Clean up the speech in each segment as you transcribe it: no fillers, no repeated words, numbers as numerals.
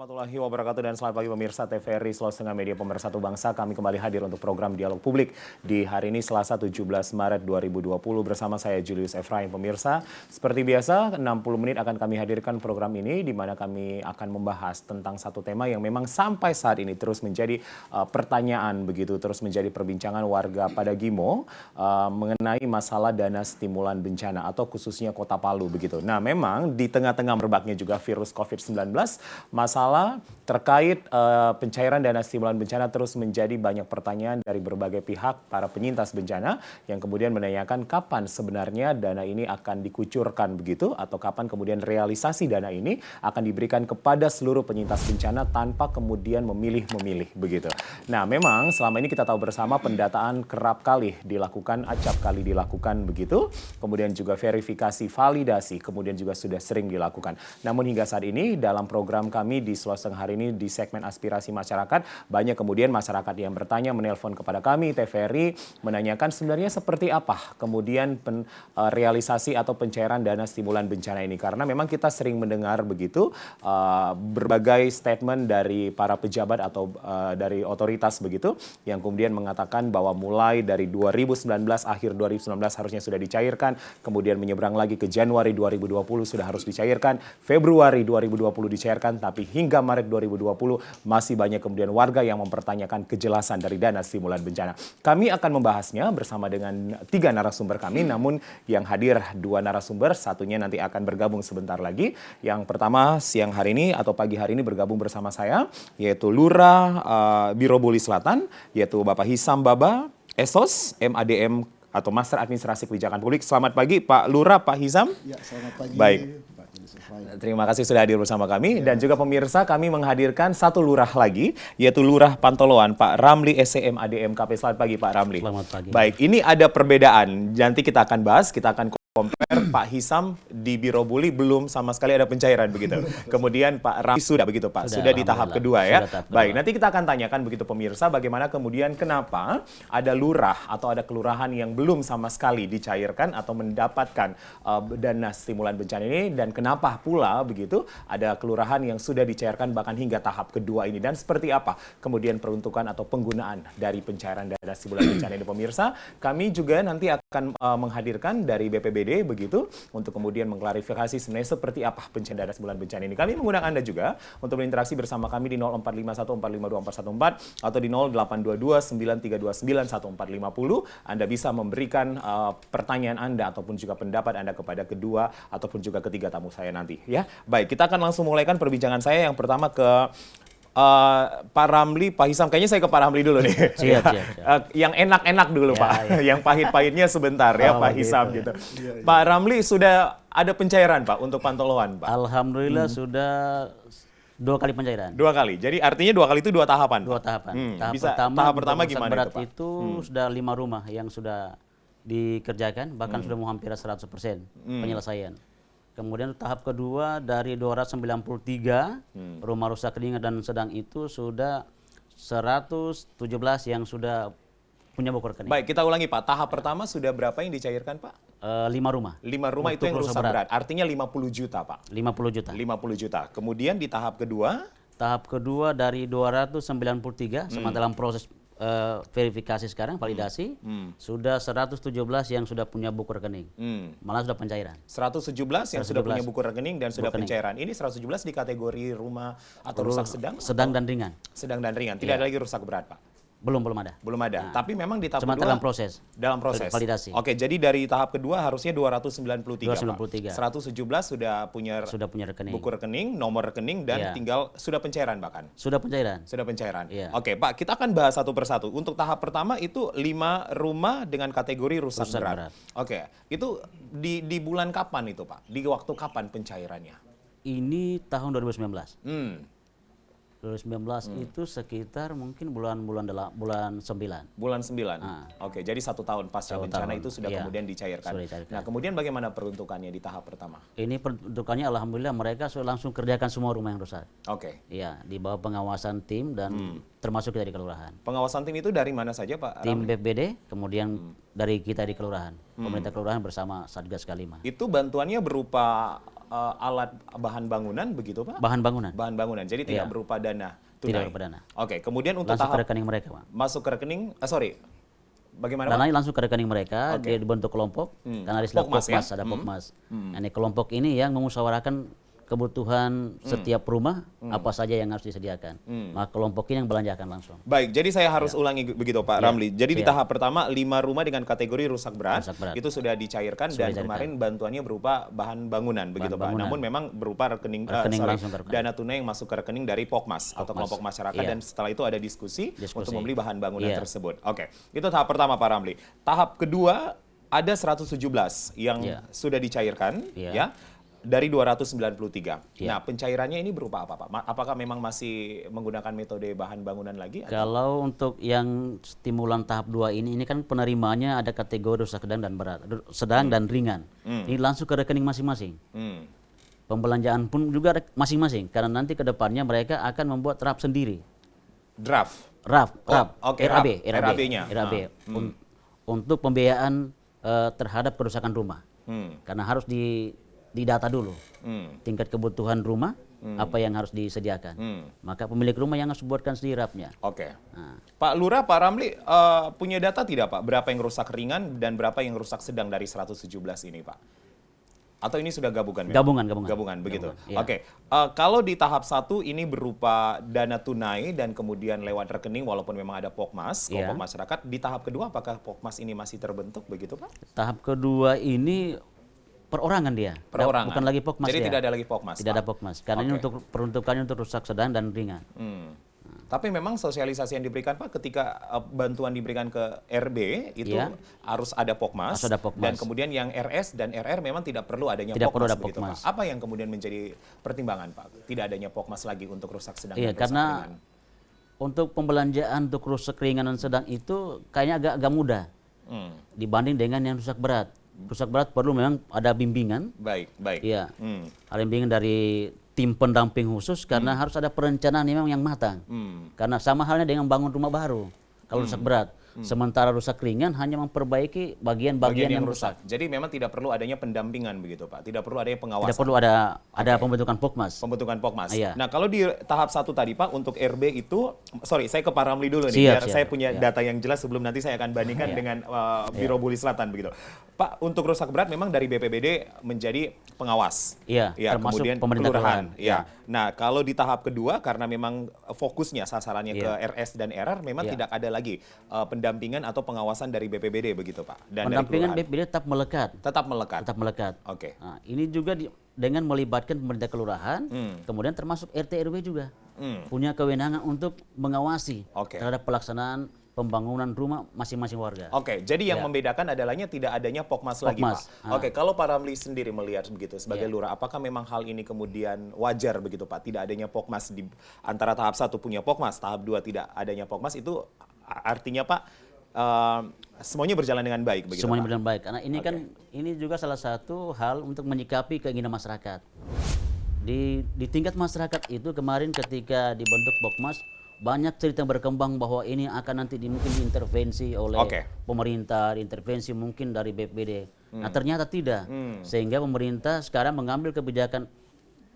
warahmatullahi wabarakatuh dan selamat pagi pemirsa TVRI Sulawesi Media Pemersatu Bangsa. Kami kembali hadir untuk program Dialog Publik di hari ini Selasa 17 Maret 2020 bersama saya Julius Efraim. Pemirsa, seperti biasa 60 menit akan kami hadirkan program ini di mana kami akan membahas tentang satu tema yang memang sampai saat ini terus menjadi pertanyaan begitu, terus menjadi perbincangan warga pada Gimo mengenai masalah dana stimulan bencana atau khususnya Kota Palu begitu. Nah, memang di tengah-tengah merebaknya juga virus COVID-19, masalah terkait pencairan dana stimulan bencana terus menjadi banyak pertanyaan dari berbagai pihak para penyintas bencana yang kemudian menanyakan kapan sebenarnya dana ini akan dikucurkan begitu atau kapan kemudian realisasi dana ini akan diberikan kepada seluruh penyintas bencana tanpa kemudian memilih-memilih begitu. Nah, memang selama ini kita tahu bersama pendataan kerap kali dilakukan, acap kali dilakukan begitu, kemudian juga verifikasi, validasi, kemudian juga sudah sering dilakukan. Namun hingga saat ini dalam program kami di Sulawesi hari ini di segmen aspirasi masyarakat, banyak kemudian masyarakat yang bertanya, menelpon kepada kami TVRI menanyakan sebenarnya seperti apa kemudian realisasi atau pencairan dana stimulan bencana ini, karena memang kita sering mendengar begitu berbagai statement dari para pejabat atau dari otoritas begitu yang kemudian mengatakan bahwa mulai dari 2019 akhir 2019 harusnya sudah dicairkan, kemudian menyeberang lagi ke Januari 2020 sudah harus dicairkan, Februari 2020 dicairkan, tapi hingga Maret 2020 masih banyak kemudian warga yang mempertanyakan kejelasan dari dana stimulan bencana. Kami akan membahasnya bersama dengan 3 narasumber kami, namun yang hadir 2 narasumber, satunya nanti akan bergabung sebentar lagi. Yang pertama siang hari ini atau pagi hari ini bergabung bersama saya, yaitu Lurah Birobuli Selatan, yaitu Bapak Hisam Baba, SOS, MADM atau Master Administrasi Kebijakan Publik. Selamat pagi Pak Lurah, Pak Hisam. Ya, selamat pagi. Baik. Terima kasih sudah hadir bersama kami. Dan juga pemirsa, kami menghadirkan satu lurah lagi, yaitu Lurah Pantoloan, Pak Ramli SCM ADMKP. Selamat pagi Pak Ramli. Selamat pagi. Baik, ini ada perbedaan. Nanti kita akan bahas, kita akan compare Pak Hisam di Birobuli belum sama sekali ada pencairan begitu. Kemudian Pak Ramli sudah begitu Pak, sudah di tahap kedua ya. Baik, nanti kita akan tanyakan begitu pemirsa bagaimana kemudian kenapa ada lurah atau ada kelurahan yang belum sama sekali dicairkan atau mendapatkan dana stimulan bencana ini, dan kenapa pula begitu ada kelurahan yang sudah dicairkan bahkan hingga tahap kedua ini, dan seperti apa kemudian peruntukan atau penggunaan dari pencairan dana stimulan bencana ini pemirsa. Kami juga nanti akan menghadirkan dari BPBD begitu untuk kemudian mengklarifikasi sebenarnya seperti apa pencairan dana stimulan bencana ini. Kami mengundang Anda juga untuk berinteraksi bersama kami di 0451452414 atau di 082293291450. Anda bisa memberikan pertanyaan Anda ataupun juga pendapat Anda kepada kedua ataupun juga ketiga tamu saya nanti ya. Baik, kita akan langsung mulaikan perbincangan saya yang pertama ke Pak Ramli, Pak Hisam. Kayaknya saya ke Pak Ramli dulu nih. Siap. Yang enak-enak dulu ya, Pak. Ya. Yang pahit-pahitnya sebentar ya Pak Hisam gitu. Ya. Pak Ramli, sudah ada pencairan Pak untuk Pantoloan Pak? Alhamdulillah sudah 2 kali pencairan. 2 kali. Jadi artinya 2 kali itu 2 tahapan? 2 tahapan. Tahap pertama gimana berat itu Pak? itu sudah 5 rumah yang sudah dikerjakan, bahkan sudah mau hampir 100% penyelesaian. Kemudian tahap kedua dari 293 rumah rusak ringan dan sedang itu sudah 117 yang sudah punya buku rekening. Baik, kita ulangi Pak. Tahap pertama sudah berapa yang dicairkan Pak? 5 rumah. 5 rumah itu yang rusak berat. Artinya 50 juta Pak? 50 juta. 50 juta. Kemudian di tahap kedua? Tahap kedua dari 293 sama dalam proses verifikasi sekarang, validasi, sudah 117 yang sudah punya buku rekening. Malah sudah pencairan. 117 yang sudah punya buku rekening dan sudah pencairan. Ini 117 di kategori rumah atau rusak sedang? Sedang dan ringan. Sedang dan ringan. Tidak ada lagi rusak berat Pak? Belum ada. Belum ada. Tapi memang di tahap cuma kedua dalam proses. Dalam proses. Validasi. Oke, jadi dari tahap kedua harusnya 293. 293. Pak. 117 sudah punya rekening. Buku rekening, nomor rekening dan tinggal sudah pencairan bahkan. Sudah pencairan. Sudah pencairan. Ya. Oke, Pak, kita akan bahas satu persatu. Untuk tahap pertama itu 5 rumah dengan kategori rusak berat. Oke, itu di bulan kapan itu, Pak? Di waktu kapan pencairannya? Ini tahun 2019. 2019 itu sekitar mungkin bulan 9. Bulan 9. Oke, jadi 1 tahun pasca bencana itu sudah kemudian dicairkan. Nah, kemudian bagaimana peruntukannya di tahap pertama? Ini peruntukannya alhamdulillah mereka langsung kerjakan semua rumah yang rusak. Oke. Iya, di bawah pengawasan tim dan termasuk kita di kelurahan. Pengawasan tim itu dari mana saja Pak? Tim BPBD, kemudian dari kita di kelurahan. Pemerintah kelurahan bersama Satgas K5. Itu bantuannya berupa alat bahan bangunan begitu Pak? Bahan bangunan. Bahan bangunan. Jadi tidak berupa dana tunai. Tidak berupa dana. Oke, kemudian untuk Langsung tahap ke rekening mereka, Pak. masuk ke rekening, bagaimana Pak? Dananya langsung ke rekening mereka, dia dibentuk kelompok, karena ada istilah Pokmas, Pokmas, ya? ada Pokmas. Nah, ini kelompok ini yang memusyawarahkan kebutuhan setiap rumah apa saja yang harus disediakan. Maka kelompok ini yang belanjakan langsung. Baik, jadi saya harus ulangi begitu Pak Ramli. Jadi di tahap pertama 5 rumah dengan kategori rusak berat, itu sudah dicairkan dan kemarin bantuannya berupa bahan bangunan begitu Pak. Namun memang berupa langsung ke rekening. dana tunai yang masuk ke rekening dari Pokmas atau kelompok masyarakat dan setelah itu ada diskusi untuk membeli bahan bangunan tersebut. Oke, itu tahap pertama Pak Ramli. Tahap kedua ada 117 yang sudah dicairkan ya. Dari 293. Nah, pencairannya ini berupa apa, Pak? Apakah memang masih menggunakan metode bahan bangunan lagi? Kalau untuk yang stimulan tahap 2 ini kan penerimaannya ada kategori rusak sedang dan berat, sedang dan ringan. Ini langsung ke rekening masing-masing. Pembelanjaan pun juga masing-masing, karena nanti ke depannya mereka akan membuat RAP sendiri. Draft? RAP, RAB-nya. Untuk pembiayaan terhadap kerusakan rumah. Karena harus didata dulu tingkat kebutuhan rumah apa yang harus disediakan. Maka pemilik rumah yang harus buatkan sendiri RAP-nya. Oke. Pak Lurah, Pak Ramli punya data tidak Pak? Berapa yang rusak ringan dan berapa yang rusak sedang dari 117 ini Pak? Atau ini sudah gabungan? Gabungan begitu. Iya. Oke. Kalau di tahap 1 ini berupa dana tunai dan kemudian lewat rekening walaupun memang ada Pokmas, kelompok masyarakat. Di tahap kedua apakah Pokmas ini masih terbentuk begitu Pak? Tahap kedua ini perorangan dia. Perorangan. Bukan lagi Pokmas. Jadi dia. tidak ada lagi Pokmas. Tidak ada Pokmas. Karena ini untuk peruntukannya untuk rusak sedang dan ringan. Tapi memang sosialisasi yang diberikan Pak ketika bantuan diberikan ke RB itu harus ada Pokmas, dan kemudian yang RS dan RR memang tidak perlu adanya Pokmas begitu Pak. Apa yang kemudian menjadi pertimbangan Pak? Tidak adanya Pokmas lagi untuk rusak sedang dan rusak karena ringan. Untuk pembelanjaan untuk rusak ringan dan sedang itu kayaknya agak mudah dibanding dengan yang rusak berat. Rusak berat perlu memang ada bimbingan. Baik. Iya. Ada bimbingan dari tim pendamping khusus karena harus ada perencanaan memang yang matang. Karena sama halnya dengan bangun rumah baru. Kalau rusak berat, sementara rusak ringan hanya memperbaiki bagian-bagian yang rusak. Jadi memang tidak perlu adanya pendampingan begitu Pak. Tidak perlu adanya pengawasan. Tidak perlu ada pembentukan Pokmas. Pembentukan Pokmas. Iya. Nah, kalau di tahap 1 tadi Pak untuk RB itu saya ke Pak Ramli dulu nih biar saya punya data yang jelas sebelum nanti saya akan bandingkan dengan Biro Buli Selatan begitu. Pak, untuk rusak berat memang dari BPBD menjadi pengawas. Iya, termasuk kemudian pemerintah kelurahan. Iya. Nah, kalau di tahap kedua karena memang fokusnya sasarannya ke RS dan RR memang tidak ada lagi pendampingan atau pengawasan dari BPBD begitu Pak. Dan pendampingan BPBD tetap melekat. Tetap melekat. Oke. Nah, ini juga dengan melibatkan pemerintah kelurahan, kemudian termasuk RT RW juga punya kewenangan untuk mengawasi terhadap pelaksanaan pembangunan rumah masing-masing warga. Oke, jadi yang membedakan adalahnya tidak adanya Pokmas lagi Pak. Oke, kalau Pak Ramli sendiri melihat begitu sebagai lurah, apakah memang hal ini kemudian wajar begitu Pak? Tidak adanya Pokmas di antara tahap 1 punya Pokmas, tahap 2 tidak adanya Pokmas, itu artinya Pak semuanya berjalan dengan baik begitu Semuanya Pak? berjalan baik karena ini kan ini juga salah satu hal untuk menyikapi keinginan masyarakat. Di tingkat masyarakat itu kemarin ketika dibentuk Pokmas banyak cerita berkembang bahwa ini akan nanti mungkin diintervensi oleh pemerintah, diintervensi mungkin dari BPBD. Nah ternyata tidak, sehingga pemerintah sekarang mengambil kebijakan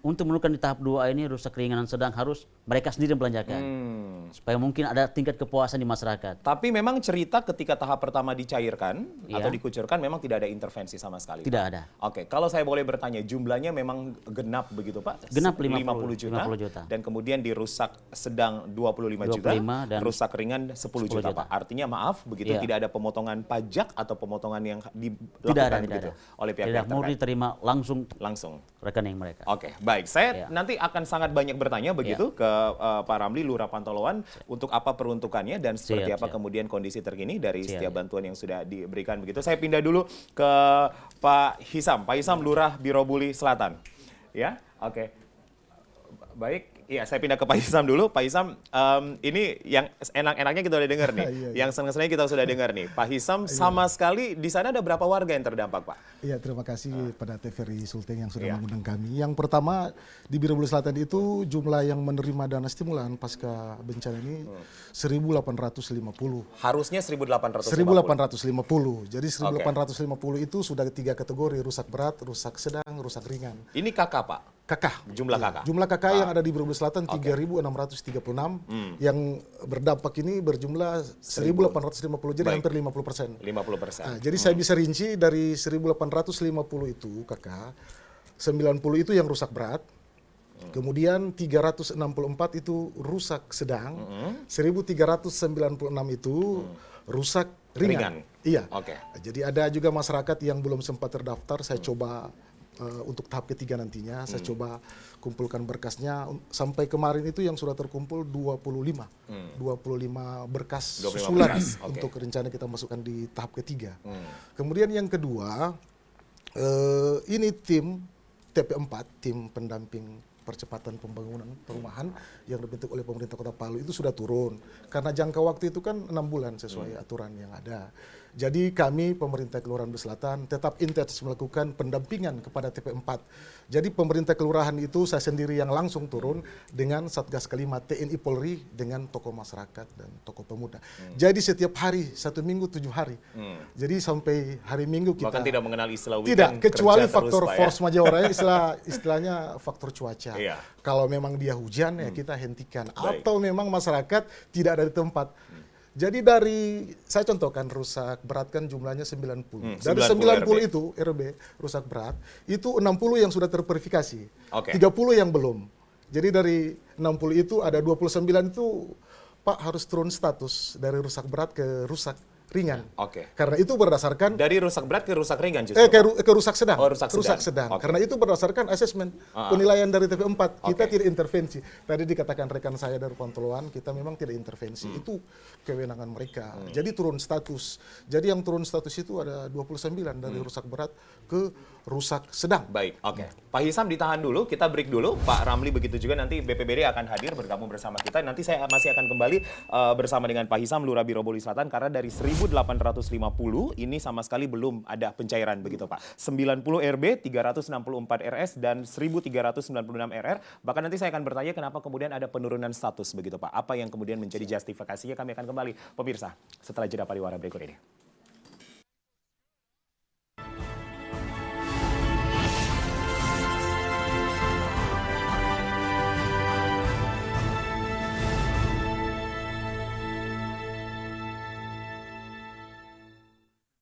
untuk menentukan di tahap 2 ini rusak ringan dan sedang harus mereka sendiri membelanjakan. Supaya mungkin ada tingkat kepuasan di masyarakat. Tapi memang cerita ketika tahap pertama dicairkan atau dikucurkan memang tidak ada intervensi sama sekali. Tidak ada. Oke, kalau saya boleh bertanya, jumlahnya memang genap begitu Pak? Genap 50 juta. Dan kemudian dirusak sedang 25 juta, dan rusak ringan 10 juta Pak. Artinya maaf begitu tidak ada pemotongan pajak atau pemotongan yang dilakukan begitu oleh pihak-pihak terkait. Murni terima langsung rekening mereka. Oke, baik. Saya nanti akan sangat banyak bertanya begitu ke Pak Ramli, Lurah Pantoloan, untuk apa peruntukannya dan seperti apa kemudian kondisi terkini dari setiap bantuan yang sudah diberikan begitu. Saya pindah dulu ke Pak Hisam. Pak Hisam, Lurah Biro Buli Selatan. Ya, oke. Baik, Iya, saya pindah ke Pak Hisam dulu. Pak Hisam, ini yang enak-enaknya kita udah dengar nih. Iya. Yang senang-senangnya kita sudah dengar nih. Pak Hisam, sama sekali di sana ada berapa warga yang terdampak, Pak? Iya, terima kasih pada TVRI Sulteng yang sudah Iya. mengundang kami. Yang pertama di Biro Bulu Selatan itu jumlah yang menerima dana stimulan pasca bencana ini 1.850. Harusnya 1.850. 1.850. Jadi 1.850 itu sudah 3 kategori, rusak berat, rusak sedang, rusak ringan. Ini kakak, Pak? KK. Jumlah Iya. kakak? Jumlah KK yang ada di Biro Bulu Selatan 3.636. Yang berdampak ini berjumlah 1.850, jadi Baik. hampir 50%. 50%. Nah, jadi saya bisa rinci dari 1.850 itu KK, 90 itu yang rusak berat, kemudian 364 itu rusak sedang, 1.396 itu rusak ringan. Iya. Oke. Jadi ada juga masyarakat yang belum sempat terdaftar, saya coba untuk tahap ketiga nantinya, saya coba kumpulkan berkasnya. Sampai kemarin itu yang sudah terkumpul 25 berkas 25 susulan berkas, oke. untuk rencana kita masukkan di tahap ketiga. Kemudian yang kedua, ini tim TP4, tim pendamping percepatan pembangunan perumahan yang dibentuk oleh pemerintah Kota Palu itu sudah turun. Karena jangka waktu itu kan 6 bulan sesuai aturan yang ada. Jadi kami pemerintah Kelurahan Bulu Selatan tetap intens melakukan pendampingan kepada TP4. Jadi pemerintah kelurahan itu saya sendiri yang langsung turun dengan Satgas Kelima TNI Polri dengan tokoh masyarakat dan tokoh pemuda. Jadi setiap hari, 1 minggu 7 hari. Jadi sampai hari Minggu kita Bahkan tidak mengenal istilah weekend. tidak, kecuali kerja faktor terus, Pak, ya? force majeure, istilahnya faktor cuaca. Iya. Kalau memang dia hujan ya kita hentikan. Baik. Atau memang masyarakat tidak ada di tempat. Jadi saya contohkan rusak berat kan jumlahnya 90. Dari 90 90 itu RB rusak berat, itu 60 yang sudah terverifikasi. Oke. 30 yang belum. Jadi dari 60 itu ada 29 itu Pak harus turun status dari rusak berat ke rusak ringan. Oke. Karena itu berdasarkan Dari rusak berat ke rusak ringan justru. ke rusak sedang. Oh, rusak sedang. Oke. Karena itu berdasarkan asesmen penilaian dari TP4. Kita tidak intervensi. Tadi dikatakan rekan saya dari Pantoloan, kita memang tidak intervensi. Itu kewenangan mereka. Jadi turun status. Jadi yang turun status itu ada 29 dari rusak berat ke rusak sedang. Baik, oke. Pak Hisam ditahan dulu, kita break dulu. Pak Ramli begitu juga, nanti BPBD akan hadir bergabung bersama kita. Nanti saya masih akan kembali bersama dengan Pak Hisam, Lurah Biro Bulu Selatan, karena dari 1.850 ini sama sekali belum ada pencairan begitu Pak. 90 RB, 364 RS, dan 1.396 RR. Bahkan nanti saya akan bertanya kenapa kemudian ada penurunan status begitu Pak. Apa yang kemudian menjadi justifikasinya, kami akan kembali. Pemirsa, setelah jeda pariwara berikut ini.